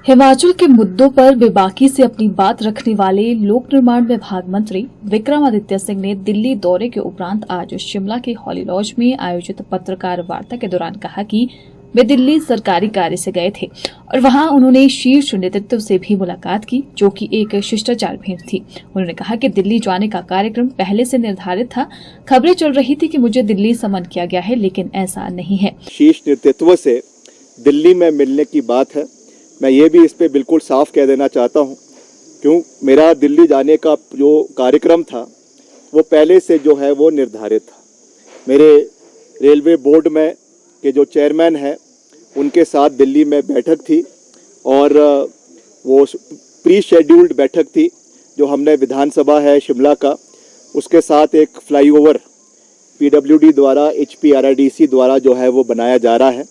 हिमाचल के मुद्दों पर बेबाकी से अपनी बात रखने वाले लोक निर्माण विभाग मंत्री विक्रमादित्य सिंह ने दिल्ली दौरे के उपरांत आज शिमला के हॉली लॉज में आयोजित पत्रकार वार्ता के दौरान कहा कि वे दिल्ली सरकारी कार्य से गए थे और वहां उन्होंने शीर्ष नेतृत्व से भी मुलाकात की, जो कि एक शिष्टाचार भेंट थी। उन्होंने कहा कि दिल्ली जाने का कार्यक्रम पहले से निर्धारित था। खबरें चल रही थी कि मुझे दिल्ली समन किया गया है, लेकिन ऐसा नहीं है। शीर्ष नेतृत्व से दिल्ली में मिलने की बात है। मैं ये भी इस पे बिल्कुल साफ कह देना चाहता हूँ, क्यों मेरा दिल्ली जाने का जो कार्यक्रम था वो पहले से जो है वो निर्धारित था। मेरे रेलवे बोर्ड में के जो चेयरमैन हैं उनके साथ दिल्ली में बैठक थी और वो प्री शेड्यूल्ड बैठक थी जो हमने विधानसभा है शिमला का, उसके साथ एक फ्लाईओवर PWD द्वारा HPRIDC द्वारा जो है वो बनाया जा रहा है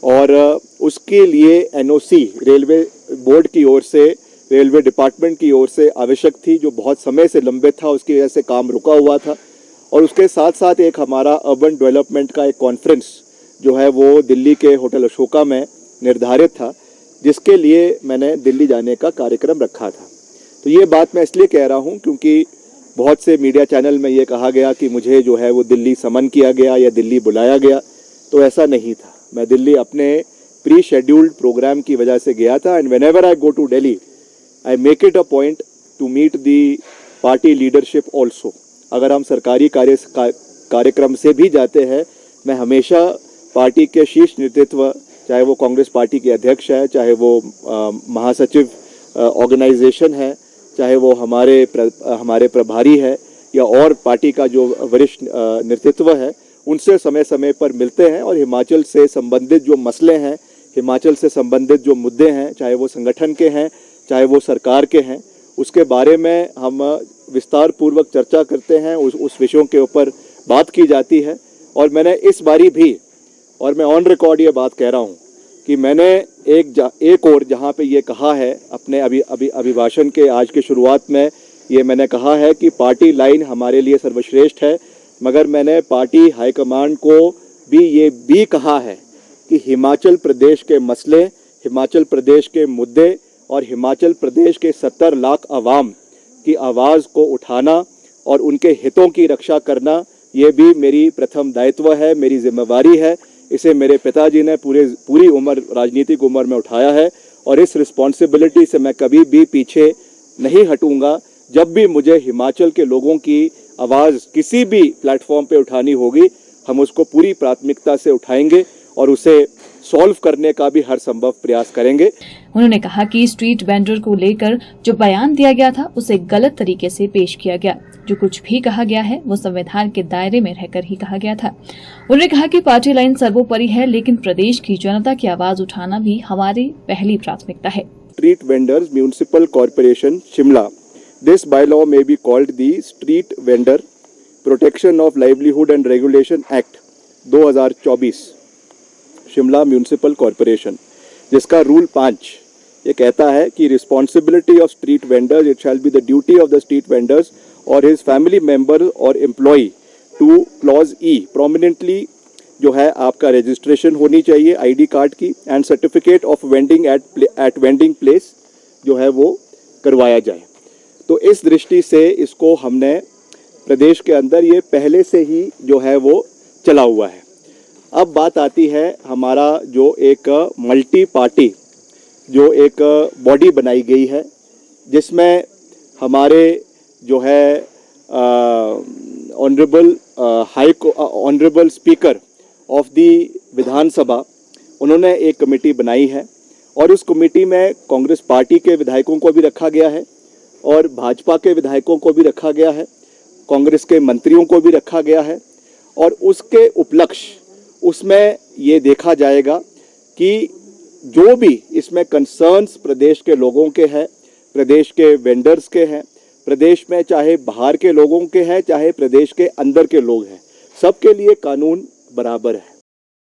और उसके लिए NOC रेलवे बोर्ड की ओर से, रेलवे डिपार्टमेंट की ओर से आवश्यक थी, जो बहुत समय से लंबित था, उसकी वजह से काम रुका हुआ था। और उसके साथ साथ एक हमारा अर्बन डेवलपमेंट का एक कॉन्फ्रेंस जो है वो दिल्ली के होटल अशोका में निर्धारित था, जिसके लिए मैंने दिल्ली जाने का कार्यक्रम रखा था। तो ये बात मैं इसलिए कह रहा हूँ क्योंकि बहुत से मीडिया चैनल में ये कहा गया कि मुझे जो है वो दिल्ली समन किया गया या दिल्ली बुलाया गया, तो ऐसा नहीं था। मैं दिल्ली अपने प्री शेड्यूल्ड प्रोग्राम की वजह से गया था। And whenever I go to Delhi I make it a point to meet the party leadership also. अगर हम सरकारी कार्यक्रम से भी जाते हैं, मैं हमेशा पार्टी के शीर्ष नेतृत्व, चाहे वो कांग्रेस पार्टी के अध्यक्ष है, चाहे वो महासचिव ऑर्गेनाइजेशन है, चाहे वो हमारे प्रभारी है या और पार्टी का जो वरिष्ठ नेतृत्व है, उनसे समय समय पर मिलते हैं और हिमाचल से संबंधित जो मसले हैं, हिमाचल से संबंधित जो मुद्दे हैं, चाहे वो संगठन के हैं, चाहे वो सरकार के हैं, उसके बारे में हम विस्तार पूर्वक चर्चा करते हैं। उस विषयों के ऊपर बात की जाती है। और मैंने इस बारी भी, और मैं ऑन रिकॉर्ड ये बात कह रहा हूँ कि मैंने एक और जहाँ पे ये कहा है अपने अभिभाषण के आज की शुरुआत में, ये मैंने कहा है कि पार्टी लाइन हमारे लिए सर्वश्रेष्ठ है, मगर मैंने पार्टी हाईकमांड को भी ये भी कहा है कि हिमाचल प्रदेश के मसले, हिमाचल प्रदेश के मुद्दे और हिमाचल प्रदेश के 70 लाख आवाम की आवाज़ को उठाना और उनके हितों की रक्षा करना, ये भी मेरी प्रथम दायित्व है, मेरी जिम्मेवारी है। इसे मेरे पिताजी ने पूरी उम्र, राजनीतिक उम्र में उठाया है और इस रिस्पॉन्सिबिलिटी से मैं कभी भी पीछे नहीं हटूंगा। जब भी मुझे हिमाचल के लोगों की आवाज़ किसी भी प्लेटफॉर्म पे उठानी होगी, हम उसको पूरी प्राथमिकता से उठाएंगे और उसे सॉल्व करने का भी हर संभव प्रयास करेंगे। उन्होंने कहा कि स्ट्रीट वेंडर को लेकर जो बयान दिया गया था उसे गलत तरीके से पेश किया गया। जो कुछ भी कहा गया है वो संविधान के दायरे में रहकर ही कहा गया था। उन्होंने कहा कि पार्टी लाइन सर्वोपरि है, लेकिन प्रदेश की जनता की आवाज उठाना भी हमारी पहली प्राथमिकता है। Street vendors municipal corporation Shimla, this bylaw may be called the Street Vendor Protection of Livelihood and Regulation Act 2024 Shimla municipal corporation, जिसका रूल 5 ये कहता है कि responsibility of street vendors, it shall be the duty of the street vendors और his family member और employ to clause E prominently जो है आपका रजिस्ट्रेशन होनी चाहिए ID कार्ड की, and certificate of vending at vending place जो है वो करवाया जाए। तो इस दृष्टि से इसको हमने प्रदेश के अंदर ये पहले से ही जो है वो चला हुआ है। अब बात आती है हमारा जो एक मल्टी पार्टी जो एक बॉडी बनाई गई है, जिसमें हमारे जो है ऑनरेबल स्पीकर ऑफ दी विधानसभा, उन्होंने एक कमेटी बनाई है और उस कमेटी में कांग्रेस पार्टी के विधायकों को भी रखा गया है और भाजपा के विधायकों को भी रखा गया है, कांग्रेस के मंत्रियों को भी रखा गया है। और उसके उपलक्ष्य उसमें ये देखा जाएगा कि जो भी इसमें कंसर्न्स प्रदेश के लोगों के हैं, प्रदेश के वेंडर्स के हैं, प्रदेश में चाहे बाहर के लोगों के हैं, चाहे प्रदेश के अंदर के लोग हैं, सबके लिए कानून बराबर है।